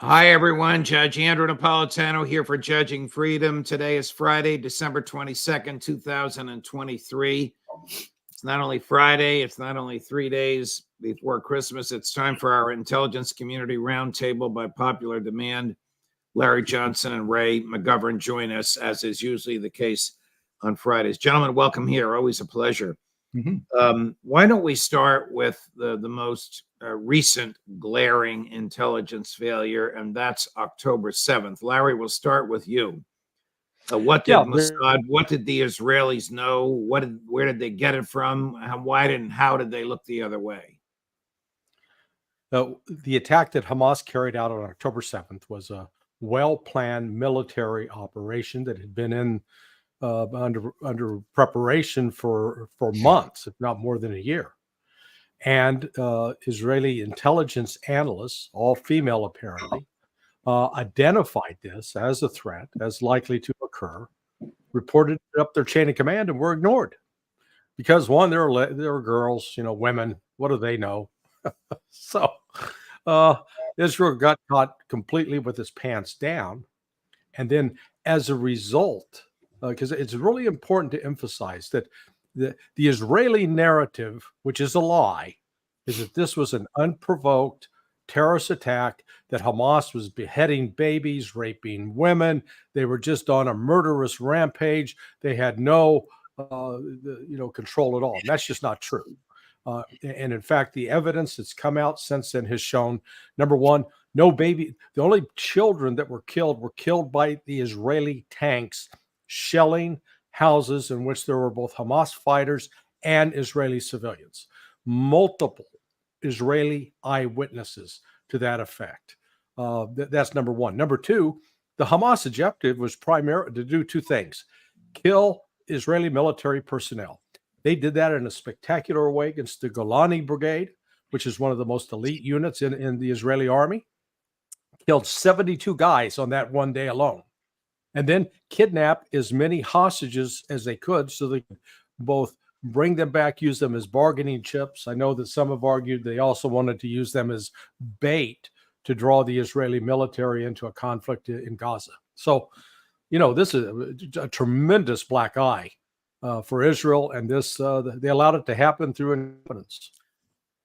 Hi, everyone. Judge Andrew Napolitano here for Judging Freedom. Today is Friday, December 22nd, 2023. It's not only Friday, it's not only 3 days before Christmas. It's time for our Intelligence Community Roundtable by popular demand. Larry Johnson and Ray McGovern join us, as is usually the case on Fridays. Gentlemen, welcome here. Always a pleasure. Why don't we start with the most recent glaring intelligence failure, and that's October 7th. Larry, we'll start with you. What did Mossad, what did the Israelis know? Where did they get it from? How did they look the other way? The attack that Hamas carried out on October 7th was a well-planned military operation that had been in under preparation for months, if not more than a year. And Israeli intelligence analysts, all female apparently, identified this as a threat, as likely to occur, reported it up their chain of command, and were ignored. Because one, there were girls, women, what do they know? So Israel got caught completely with its pants down. And then as a result, because it's really important to emphasize that the Israeli narrative, which is a lie, is that this was an unprovoked terrorist attack, that Hamas was beheading babies, raping women. They were just on a murderous rampage. They had no control at all. And that's just not true. And in fact, the evidence that's come out since then has shown, number one, the only children that were killed by the Israeli tanks shelling houses in which there were both Hamas fighters and Israeli civilians. Multiple Israeli eyewitnesses to that effect. That's number one. Number two, the Hamas objective was primarily to do two things: kill Israeli military personnel. They did that in a spectacular way against the Golani Brigade, which is one of the most elite units in the Israeli army. Killed 72 guys on that one day alone. And then kidnap as many hostages as they could so they could both bring them back, use them as bargaining chips. I know that some have argued they also wanted to use them as bait to draw the Israeli military into a conflict in Gaza. So, this is a tremendous black eye for Israel, and this they allowed it to happen through incompetence.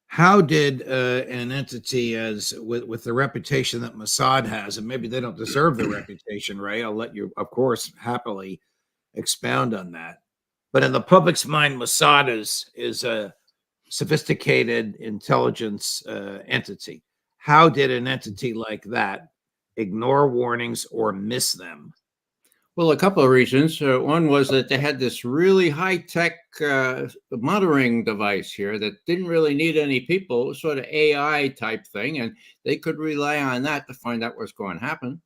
How did an entity with the reputation that Mossad has, and maybe they don't deserve the reputation, Ray, I'll let you, of course, happily expound on that. But in the public's mind, Mossad is a sophisticated intelligence entity. How did an entity like that ignore warnings or miss them? Well, a couple of reasons. One was that they had this really high-tech monitoring device here that didn't really need any people, sort of AI type thing, and they could rely on that to find out what's going to happen.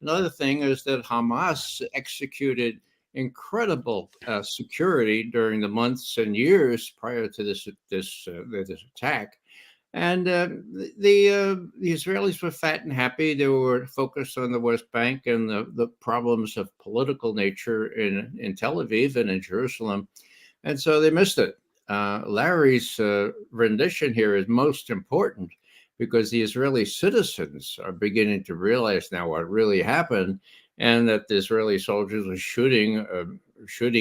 Another thing is that Hamas executed incredible security during the months and years prior to this attack. And the Israelis were fat and happy. They were focused on the West Bank and the problems of political nature in Tel Aviv and in Jerusalem. And so they missed it. Larry's rendition here is most important because the Israeli citizens are beginning to realize now what really happened, and that the Israeli soldiers were shooting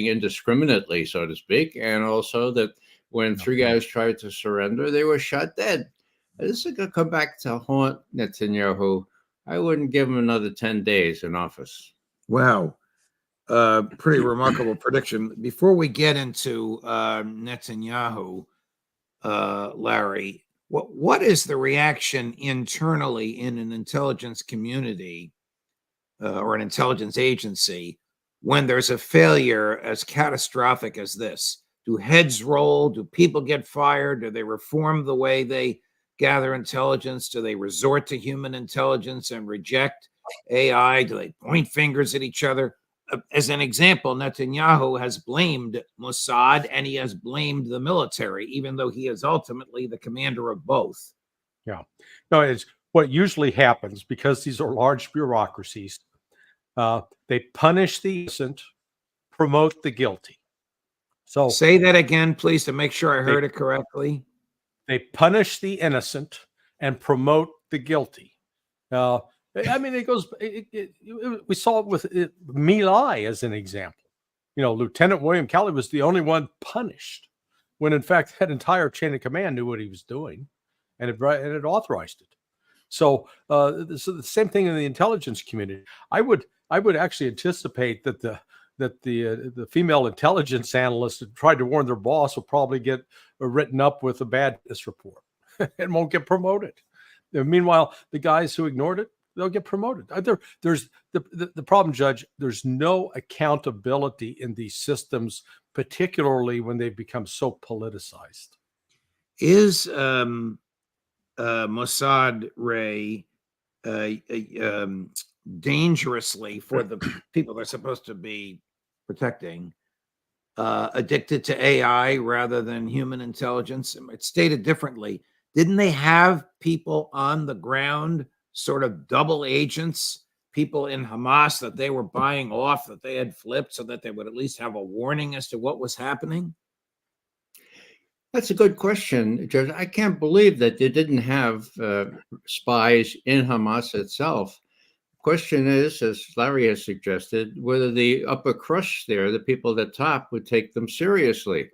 indiscriminately, so to speak, and also that when three guys tried to surrender, they were shot dead. This is going to come back to haunt Netanyahu. I wouldn't give him another 10 days in office. Wow. Pretty remarkable prediction. Before we get into Netanyahu, Larry, what is the reaction internally in an intelligence community or an intelligence agency when there's a failure as catastrophic as this? Do heads roll? Do people get fired? Do they reform the way they gather intelligence? Do they resort to human intelligence and reject AI? Do they point fingers at each other? As an example, Netanyahu has blamed Mossad and he has blamed the military, even though he is ultimately the commander of both. Yeah. No, it's what usually happens because these are large bureaucracies. They punish the innocent, promote the guilty. So say that again, please, to make sure I heard it correctly. They punish the innocent and promote the guilty. I mean, it goes. We saw it with My Lai as an example. Lieutenant William Kelly was the only one punished, when in fact that entire chain of command knew what he was doing, and it authorized it. So the same thing in the intelligence community. I would actually anticipate that the female intelligence analysts that tried to warn their boss will probably get written up with a badness report and won't get promoted. Meanwhile, the guys who ignored it, they'll get promoted. There's the problem, Judge. There's no accountability in these systems, particularly when they become so politicized. Is Mossad, Ray, dangerously, for the people they're supposed to be protecting, addicted to AI rather than human intelligence? It's stated differently. Didn't they have people on the ground, sort of double agents, people in Hamas that they were buying off, that they had flipped so that they would at least have a warning as to what was happening? That's a good question, Judge. I can't believe that they didn't have spies in Hamas itself. Question is, as Larry has suggested, whether the upper crust there, the people at the top, would take them seriously.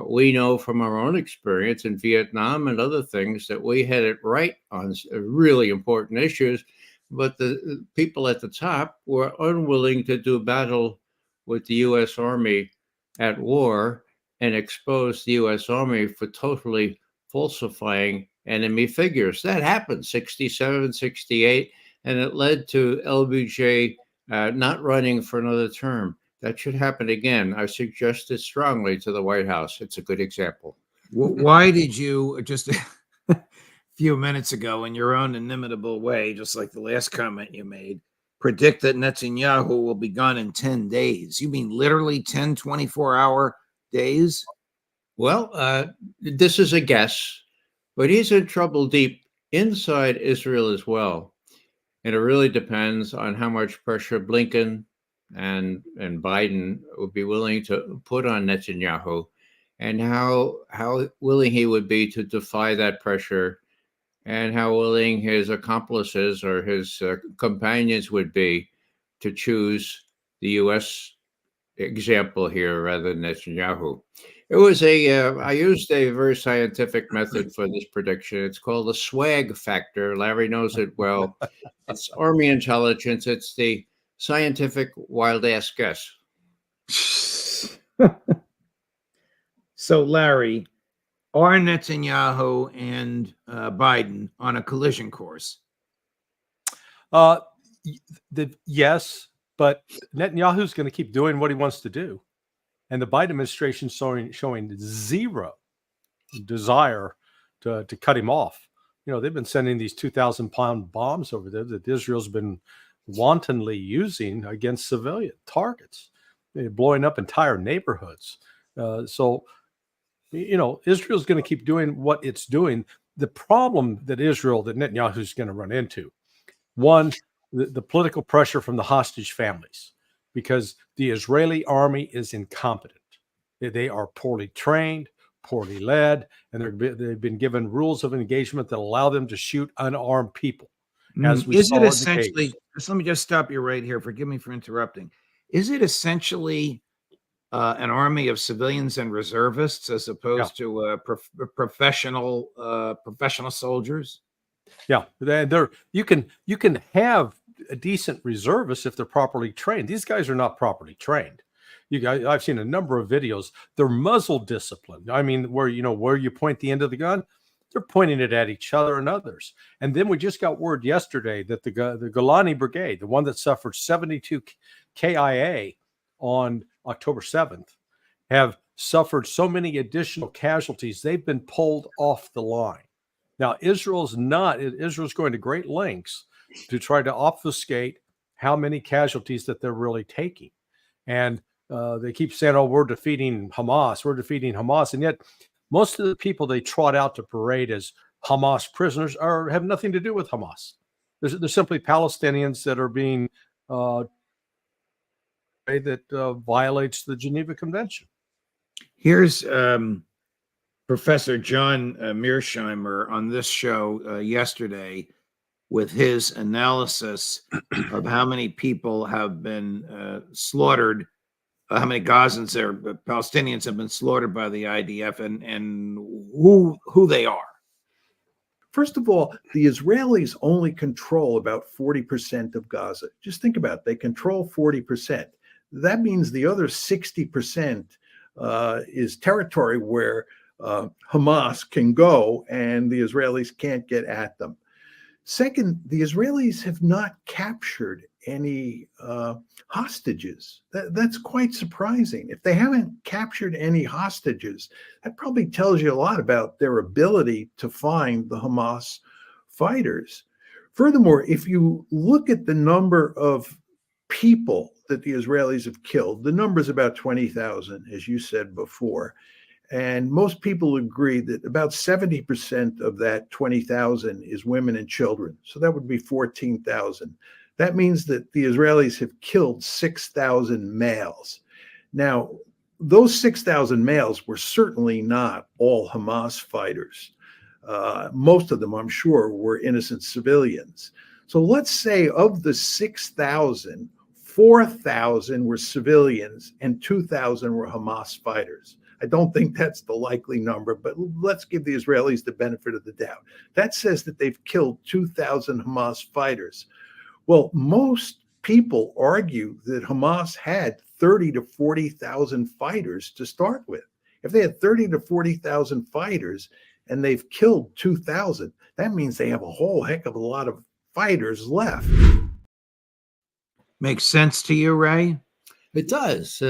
We know from our own experience in Vietnam and other things that we had it right on really important issues, but the people at the top were unwilling to do battle with the U.S. Army at war and expose the U.S. Army for totally falsifying enemy figures. That happened 67, 68, and it led to LBJ not running for another term. That should happen again. I suggest it strongly to the White House. It's a good example. Why did you, just a few minutes ago, in your own inimitable way, just like the last comment you made, predict that Netanyahu will be gone in 10 days? You mean literally 10 24-hour days? Well, this is a guess, but he's in trouble deep inside Israel as well. And it really depends on how much pressure Blinken and Biden would be willing to put on Netanyahu, and how willing he would be to defy that pressure, and how willing his accomplices or his companions would be to choose the U.S. example here rather than Netanyahu. It was I used a very scientific method for this prediction. It's called the swag factor. Larry knows it well. It's Army intelligence. It's the scientific wild ass guess. So, Larry, are Netanyahu and Biden on a collision course? Yes, but Netanyahu's going to keep doing what he wants to do, and the Biden administration showing zero desire to cut him off. They've been sending these 2,000-pound bombs over there that Israel's been wantonly using against civilian targets, blowing up entire neighborhoods. So Israel's going to keep doing what it's doing. The problem that Netanyahu's going to run into, one, the political pressure from the hostage families, because the Israeli army is incompetent. They are poorly trained, poorly led, and they've been given rules of engagement that allow them to shoot unarmed people. As we Is saw it in the essentially, case. let me just stop you right here. Forgive me for interrupting. Is it essentially an army of civilians and reservists as opposed to professional soldiers? Yeah, you can have a decent reservist if they're properly trained. These guys are not properly trained. I've seen a number of videos. They're muzzle disciplined. I mean, where you point the end of the gun, they're pointing it at each other and others. And then we just got word yesterday that the Golani Brigade, the one that suffered 72 KIA on October 7th, have suffered so many additional casualties, they've been pulled off the line. Now, Israel's going to great lengths to try to obfuscate how many casualties that they're really taking. And they keep saying, oh, we're defeating Hamas. And yet most of the people they trot out to parade as Hamas prisoners have nothing to do with Hamas. They're simply Palestinians that are being that violates the Geneva Convention. Here's Professor John Mearsheimer on this show yesterday with his analysis of how many people have been slaughtered, how many Gazans or Palestinians have been slaughtered by the IDF, and who they are. First of all, the Israelis only control about 40% of Gaza. Just think about it. They control 40%. That means the other 60% is territory where Hamas can go and the Israelis can't get at them. Second, the Israelis have not captured any hostages. That's quite surprising. If they haven't captured any hostages, that probably tells you a lot about their ability to find the Hamas fighters. Furthermore, if you look at the number of people that the Israelis have killed, the number is about 20,000, as you said before. And most people agree that about 70% of that 20,000 is women and children. So that would be 14,000. That means that the Israelis have killed 6,000 males. Now, those 6,000 males were certainly not all Hamas fighters. Most of them, I'm sure, were innocent civilians. So let's say of the 6,000, 4,000 were civilians and 2,000 were Hamas fighters. I don't think that's the likely number, but let's give the Israelis the benefit of the doubt. That says that they've killed 2,000 Hamas fighters. Well, most people argue that Hamas had 30 to 40,000 fighters to start with. If they had 30 to 40,000 fighters and they've killed 2,000, that means they have a whole heck of a lot of fighters left. Makes sense to you, Ray? It does.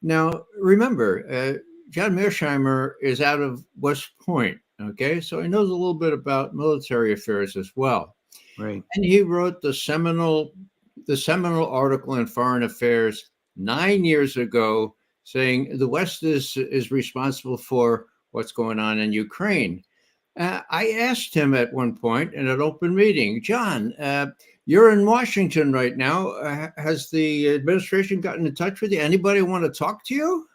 Now, remember, John Mearsheimer is out of West Point, okay? So he knows a little bit about military affairs as well. Right. And he wrote the seminal article in Foreign Affairs 9 years ago saying the West is responsible for what's going on in Ukraine. I asked him at one point in an open meeting, John, you're in Washington right now. Has the administration gotten in touch with you? Anybody want to talk to you?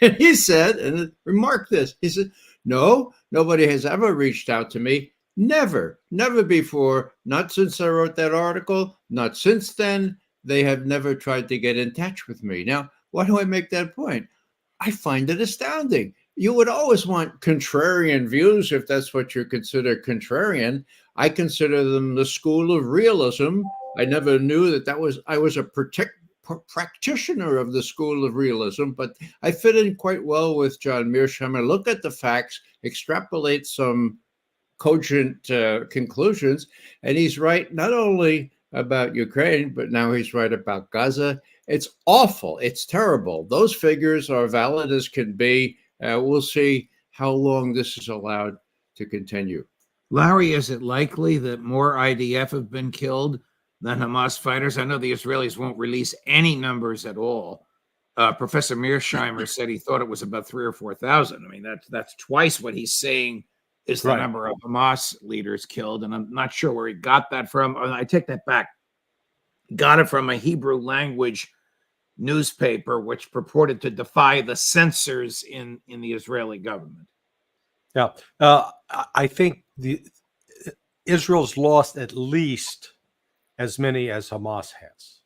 And he said, and remark this, he said, no, nobody has ever reached out to me. Never before, not since I wrote that article, not since then. They have never tried to get in touch with me. Now, why do I make that point? I find it astounding. You would always want contrarian views if that's what you consider contrarian. I consider them the school of realism. I never knew that I was a practitioner of the school of realism, but I fit in quite well with John Mearsheimer. Look at the facts, extrapolate some cogent conclusions, and he's right not only about Ukraine, but now he's right about Gaza. It's awful. It's terrible. Those figures are valid as can be. We'll see how long this is allowed to continue. Larry, is it likely that more IDF have been killed than Hamas fighters? I know the Israelis won't release any numbers at all. Professor Mearsheimer said he thought it was about 3,000 or 4,000. I mean, that's twice what he's saying is the number of Hamas leaders killed, and I'm not sure where he got that from. I take that back. Got it from a Hebrew language newspaper, which purported to defy the censors in the Israeli government. Yeah, I think Israel's lost at least as many as Hamas has,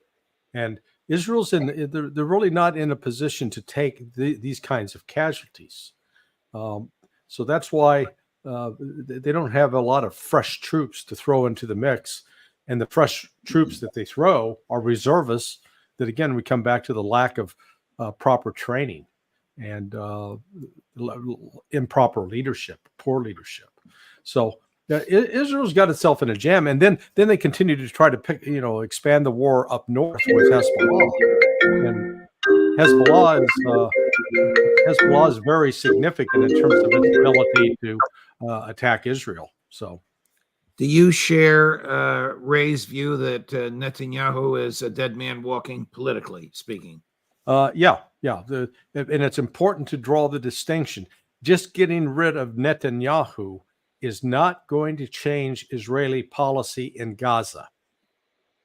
and they're really not in a position to take these kinds of casualties. So that's why they don't have a lot of fresh troops to throw into the mix, and the fresh troops that they throw are reservists. That again, we come back to the lack of proper training and improper leadership, poor leadership. So Israel's got itself in a jam, and then they continue to try to expand the war up north with Hezbollah, and Hezbollah is very significant in terms of its ability to attack Israel. So. Do you share Ray's view that Netanyahu is a dead man walking, politically speaking? Yeah. And it's important to draw the distinction. Just getting rid of Netanyahu is not going to change Israeli policy in Gaza.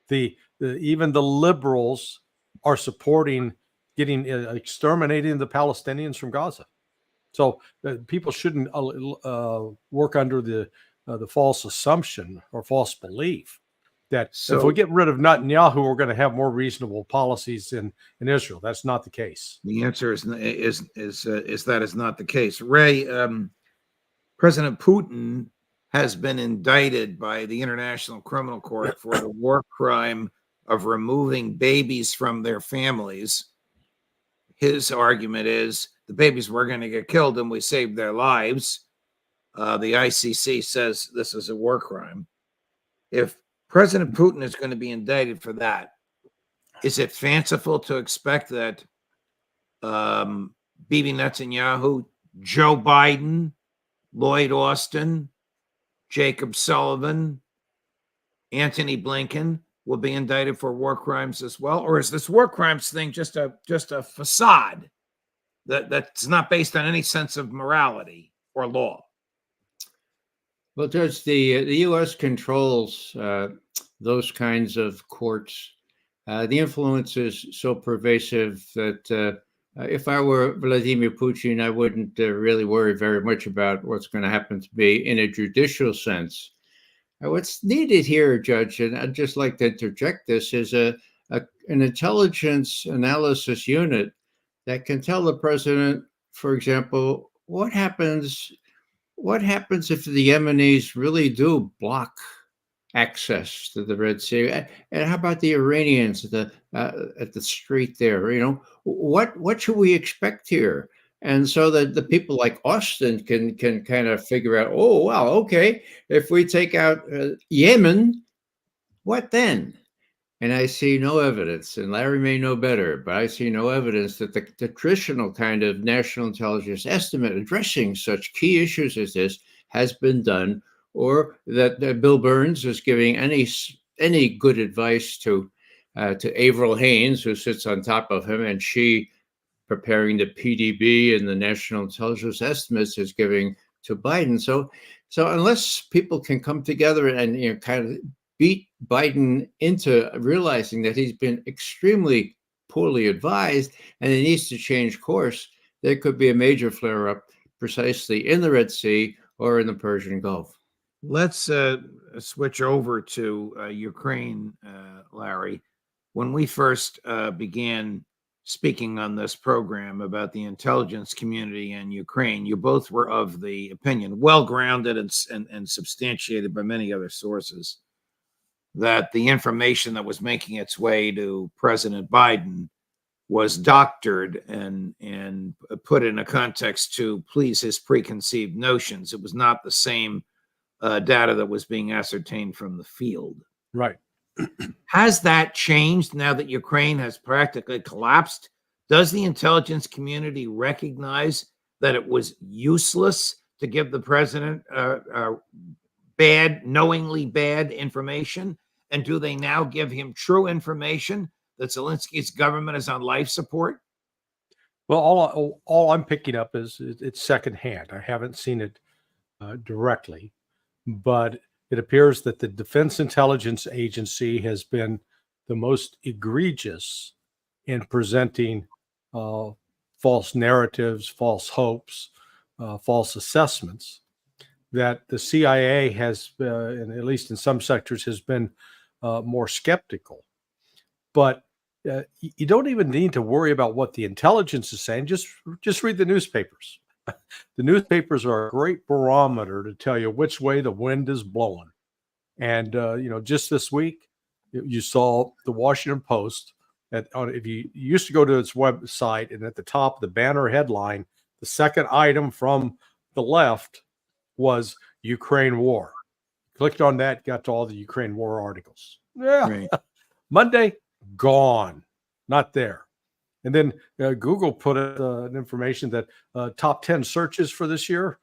Even the liberals are supporting exterminating the Palestinians from Gaza. So people shouldn't work under the the false assumption or false belief that if So- we get rid of Netanyahu, we're going to have more reasonable policies in Israel. That's not the case. The answer is that is not the case. Ray, President Putin has been indicted by the International Criminal Court for the war crime of removing babies from their families. His argument is the babies were going to get killed and we saved their lives. The ICC says this is a war crime. If President Putin is going to be indicted for that, is it fanciful to expect that Bibi Netanyahu, Joe Biden, Lloyd Austin, Jacob Sullivan, Antony Blinken will be indicted for war crimes as well? Or is this war crimes thing just a facade that's not based on any sense of morality or law? Well, Judge, the U.S. controls those kinds of courts. The influence is so pervasive that if I were Vladimir Putin, I wouldn't really worry very much about what's going to happen to me in a judicial sense. What's needed here, Judge, and I'd just like to interject this, is an intelligence analysis unit that can tell the president, for example, what happens if the Yemenis really do block access to the Red Sea, and how about the Iranians at the strait there? You know, what should we expect here? And so that the people like Austin can kind of figure out, oh wow, okay, if we take out Yemen, what then? And I see no evidence, and Larry may know better, but I see no evidence that the traditional kind of national intelligence estimate addressing such key issues as this has been done, or that Bill Burns is giving any good advice to Avril Haines, who sits on top of him, and she preparing the PDB and the national intelligence estimates is giving to Biden. So unless people can come together and kind of beat Biden into realizing that he's been extremely poorly advised and he needs to change course, there could be a major flare-up precisely in the Red Sea or in the Persian Gulf. Let's switch over to Ukraine, Larry. When we first began speaking on this program about the intelligence community in Ukraine, you both were of the opinion, well-grounded and substantiated by many other sources, that the information that was making its way to President Biden was doctored and put in a context to please his preconceived notions. It was not the same data that was being ascertained from the field. Right. Has that changed now that Ukraine has practically collapsed? Does the intelligence community recognize that it was useless to give the president knowingly bad information? And do they now give him true information that Zelensky's government is on life support? Well, all I'm picking up is it's secondhand. I haven't seen it directly, but it appears that the Defense Intelligence Agency has been the most egregious in presenting false narratives, false hopes, false assessments. That the CIA has, and at least in some sectors, has been more skeptical. But you don't even need to worry about what the intelligence is saying. Just read the newspapers. The newspapers are a great barometer to tell you which way the wind is blowing. And just this week, you saw the Washington Post. If you used to go to its website, and at the top, the banner headline, the second item from the left was Ukraine war. Clicked on that, got to all the Ukraine war articles. Yeah. Right. Monday, gone, not there. And then Google put an information that top 10 searches for this year,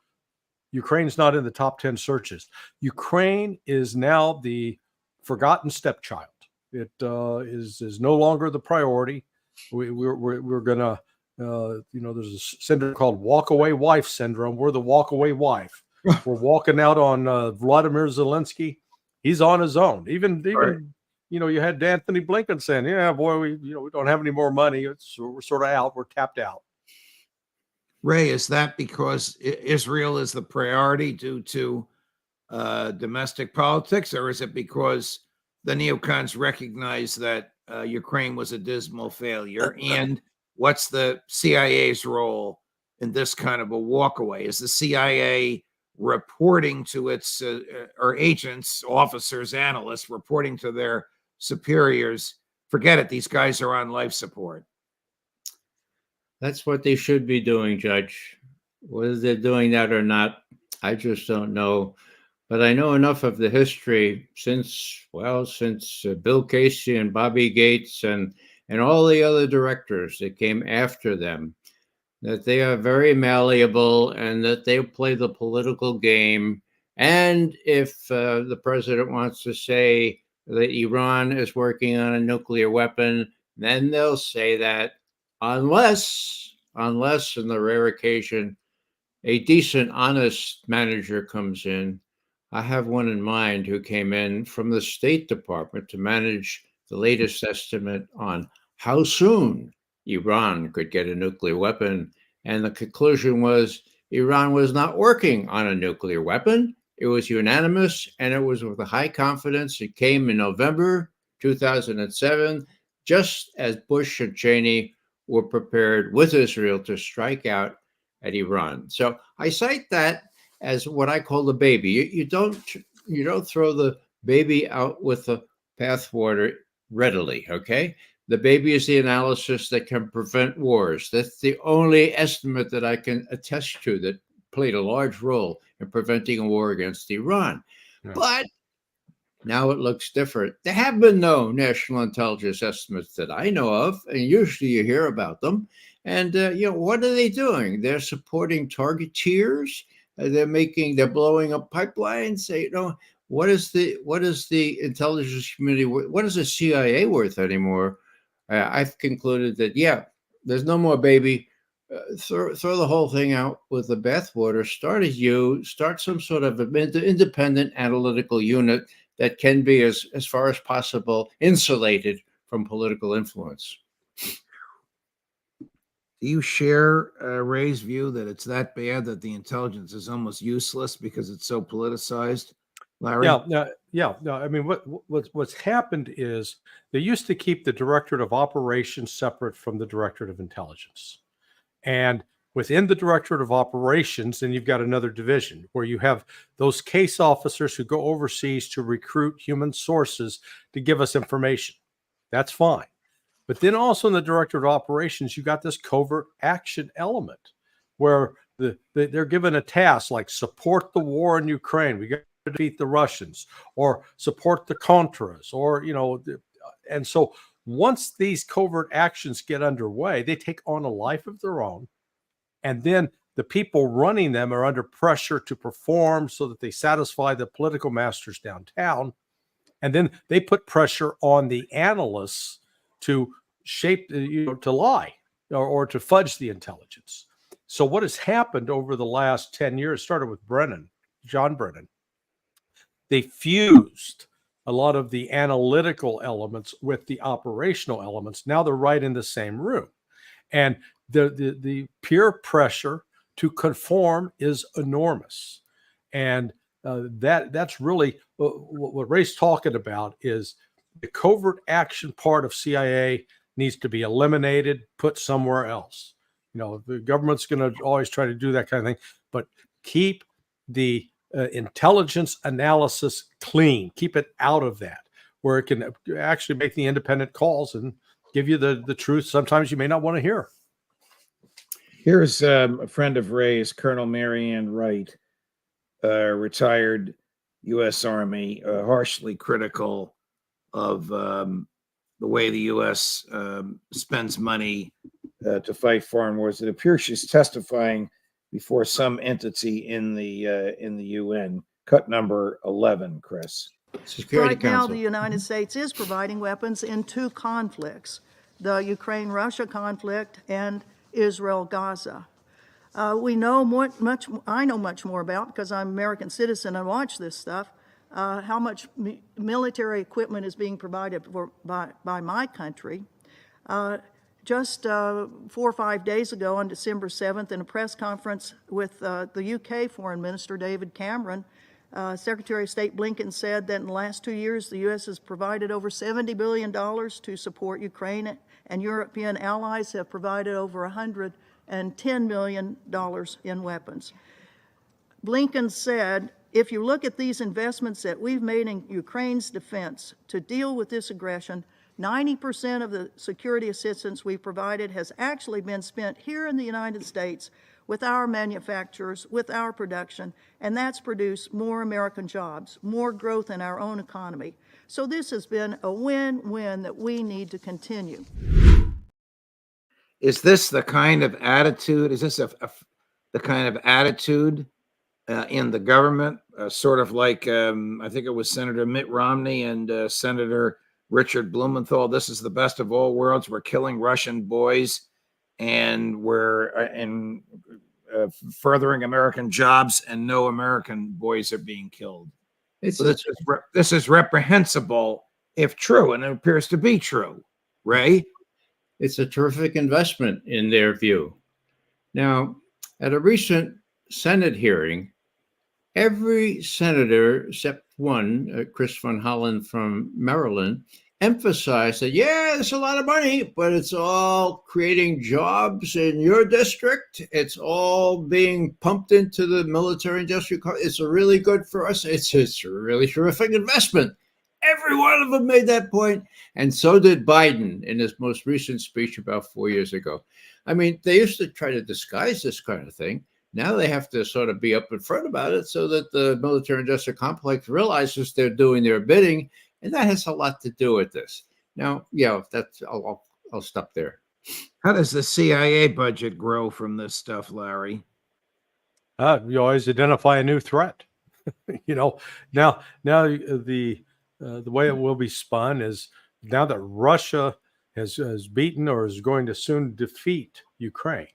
Ukraine's not in the top 10 searches. Ukraine is now the forgotten stepchild. It is no longer the priority. We're gonna, there's a syndrome called walk-away wife syndrome. We're the walk-away wife. We're walking out on Vladimir Zelensky. He's on his own. Even Right. You had Anthony Blinken saying, "Yeah, boy, we don't have any more money. We're sort of out. We're tapped out." Ray, is that because Israel is the priority due to domestic politics, or is it because the neocons recognize that Ukraine was a dismal failure? And what's the CIA's role in this kind of a walkaway? Is the CIA reporting to its or agents, officers, analysts reporting to their superiors? Forget it, these guys are on life support. That's what they should be doing, Judge. Whether they're doing that or not, I just don't know. But I know enough of the history since Bill Casey and Bobby Gates and all the other directors that came after them, that they are very malleable and that they play the political game. And if the president wants to say that Iran is working on a nuclear weapon, then they'll say that, unless in the rare occasion a decent, honest manager comes in. I have one in mind who came in from the State Department to manage the latest estimate on how soon Iran could get a nuclear weapon. And the conclusion was Iran was not working on a nuclear weapon. It was unanimous, and it was with a high confidence. It came in November 2007, just as Bush and Cheney were prepared with Israel to strike out at Iran. So I cite that as what I call the baby. You don't throw the baby out with the bathwater readily, okay? The baby is the analysis that can prevent wars. That's the only estimate that I can attest to that played a large role in preventing a war against Iran. Yeah. But now it looks different. There have been no national intelligence estimates that I know of, and usually you hear about them. And what are they doing? They're supporting targeteers. They're blowing up pipelines. What is the intelligence community? What is the CIA worth anymore? I've concluded that there's no more baby. Throw the whole thing out with the bathwater. Start some sort of independent analytical unit that can be as far as possible insulated from political influence. Do you share Ray's view that it's that bad that the intelligence is almost useless because it's so politicized, Larry? Yeah. No, I mean, what's happened is they used to keep the Directorate of Operations separate from the Directorate of Intelligence. And within the Directorate of Operations, then you've got another division where you have those case officers who go overseas to recruit human sources to give us information. That's fine. But then also in the Directorate of Operations, you got this covert action element where they're given a task like support the war in Ukraine. We got to defeat the Russians, or support the Contras, and so once these covert actions get underway, they take on a life of their own. And then the people running them are under pressure to perform so that they satisfy the political masters downtown. And then they put pressure on the analysts to shape, to lie or to fudge the intelligence. So what has happened over the last 10 years, started with John Brennan, they fused a lot of the analytical elements with the operational elements. Now they're right in the same room. And the peer pressure to conform is enormous. And that's really what Ray's talking about is the covert action part of CIA needs to be eliminated, put somewhere else. The government's going to always try to do that kind of thing, but keep the intelligence analysis clean. Keep it out of that, where it can actually make the independent calls and give you the truth. Sometimes you may not want to hear. Here's a friend of Ray's, Colonel Marianne Wright, retired U.S. Army, harshly critical of the way the U.S. spends money to fight foreign wars. It appears she's testifying before some entity in the UN. Cut number 11, Chris. Security Right now, Council. the United States is providing weapons in two conflicts, the Ukraine-Russia conflict and Israel-Gaza. I know much more about, because I'm an American citizen and watch this stuff, how much military equipment is being provided by my country. Just 4 or 5 days ago, on December 7th, in a press conference with the UK Foreign Minister David Cameron, Secretary of State Blinken said that in the last 2 years, the U.S. has provided over $70 billion to support Ukraine, and European allies have provided over $110 million in weapons. Blinken said, if you look at these investments that we've made in Ukraine's defense to deal with this aggression, 90% of the security assistance we've provided has actually been spent here in the United States with our manufacturers, with our production, and that's produced more American jobs, more growth in our own economy. So this has been a win-win that we need to continue. Is this the kind of attitude? Is this the kind of attitude in the government, sort of like I think it was Senator Mitt Romney and Senator Richard Blumenthal? This is the best of all worlds. We're killing Russian boys, and we're furthering American jobs, and no American boys are being killed. So this is reprehensible if true, and it appears to be true. Ray? It's a terrific investment in their view. Now, at a recent Senate hearing, every senator except one, Chris Van Hollen from Maryland, emphasized that, yeah, it's a lot of money, but it's all creating jobs in your district. It's all being pumped into the military industrial. It's really good for us. It's a really terrific investment. Every one of them made that point. And so did Biden in his most recent speech about 4 years ago. I mean, they used to try to disguise this kind of thing. Now they have to sort of be up in front about it so that the military industrial complex realizes they're doing their bidding. And that has a lot to do with this. Now, yeah, I'll stop there. How does the CIA budget grow from this stuff, Larry? You always identify a new threat. Now the way it will be spun is now that Russia has beaten or is going to soon defeat Ukraine,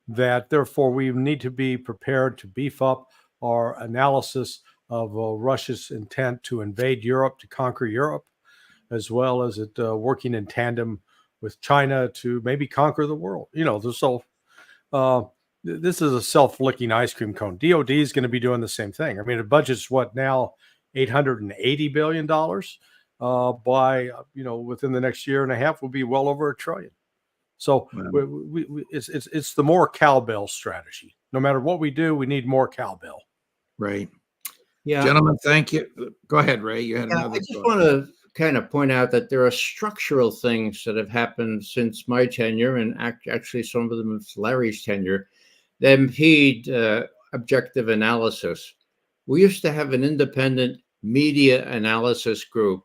that therefore we need to be prepared to beef up our analysis of Russia's intent to invade Europe, to conquer Europe, as well as it working in tandem with China to maybe conquer the world. This is a self-licking ice cream cone. DOD is going to be doing the same thing. I mean, the budget's what now, $880 billion by, within the next year and a half will be well over $1 trillion. So it's the more cowbell strategy. No matter what we do, we need more cowbell. Right. Yeah. Gentlemen, thank you. Go ahead, Ray. You had another I just thought. want to kind of point out that there are structural things that have happened since my tenure, and actually some of them is Larry's tenure, that impede objective analysis. We used to have an independent media analysis group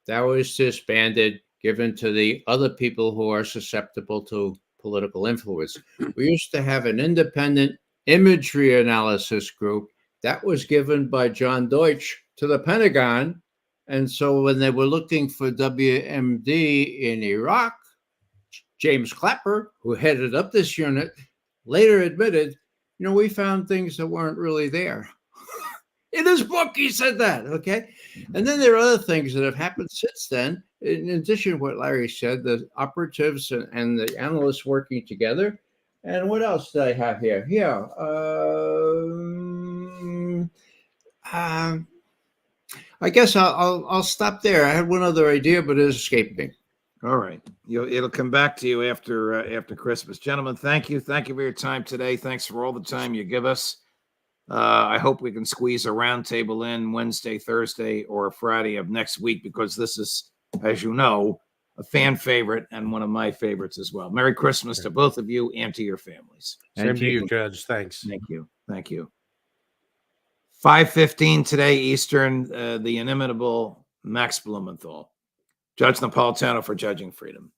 that was disbanded, given to the other people who are susceptible to political influence. We used to have an independent imagery analysis group that was given by John Deutsch to the Pentagon. And so when they were looking for WMD in Iraq, James Clapper, who headed up this unit, later admitted, we found things that weren't really there. In his book, he said that, okay? And then there are other things that have happened since then. In addition to what Larry said, the operatives and the analysts working together. And what else did I have here? Yeah. I guess I'll stop there. I had one other idea, but it escaped me. All right. It'll come back to you after Christmas. Gentlemen, thank you. Thank you for your time today. Thanks for all the time you give us. I hope we can squeeze a roundtable in Wednesday, Thursday, or Friday of next week, because this is, as you know, a fan favorite and one of my favorites as well. Merry Christmas to both of you and to your families. Same to you, Judge. Thanks. Thank you. Thank you. 5:15 today Eastern, the inimitable Max Blumenthal. Judge Napolitano for Judging Freedom.